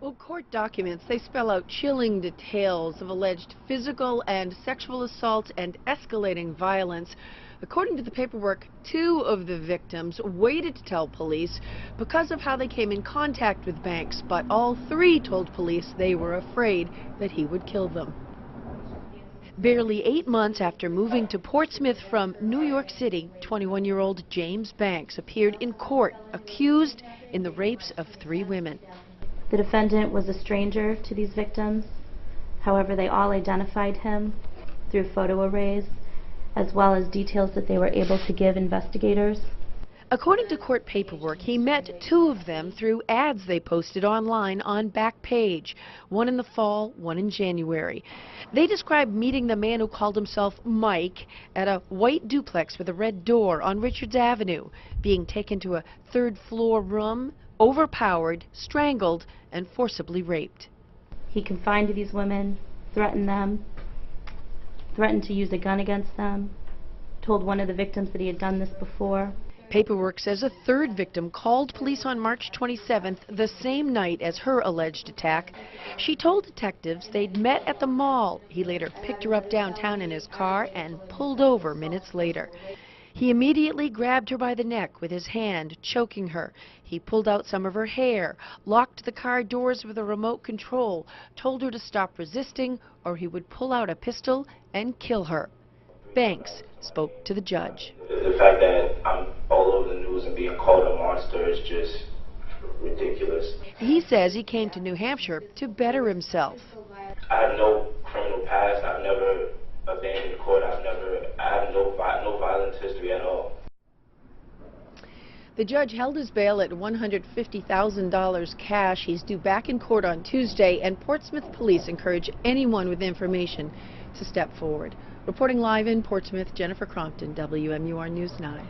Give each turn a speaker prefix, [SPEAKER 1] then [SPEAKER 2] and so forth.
[SPEAKER 1] Well, court documents, they spell out chilling details of alleged physical and sexual assault and escalating violence. According to the paperwork, two of the victims waited to tell police because of how they came in contact with Banks, but all three told police they were afraid that he would kill them. Barely 8 months after moving to Portsmouth from New York City, 21-year-old James Banks appeared in court accused in the rapes of 3 women.
[SPEAKER 2] The defendant was a stranger to these victims. However, they all identified him through photo arrays, as well as details that they were able to give investigators.
[SPEAKER 1] According to court paperwork, he met 2 of them through ads they posted online on Backpage, one in the fall, one in January. They described meeting the man who called himself Mike at a white duplex with a red door on Richards Avenue, being taken to a 3rd-floor room, overpowered, strangled, and forcibly raped.
[SPEAKER 2] He confined these women, threatened them, threatened to use a gun against them, told one of the victims that he had done this before.
[SPEAKER 1] Paperwork says a 3rd victim called police on March 27th, the same night as her alleged attack. She told detectives they'd met at the mall. He later picked her up downtown in his car and pulled over minutes later. He immediately grabbed her by the neck with his hand, choking her. He pulled out some of her hair, locked the car doors with a remote control, told her to stop resisting or he would pull out a pistol and kill her. Banks spoke to the judge.
[SPEAKER 3] The fact that I'm all over the news and being called a monster is just ridiculous.
[SPEAKER 1] He says he came to New Hampshire to better himself.
[SPEAKER 3] I have no criminal past. I've never abandoned court. I have no violent history at all.
[SPEAKER 1] The judge held his bail at $150,000 cash. He's due back in court on Tuesday, and Portsmouth police encourage anyone with information to step forward. Reporting live in Portsmouth, Jennifer Crompton, WMUR News 9.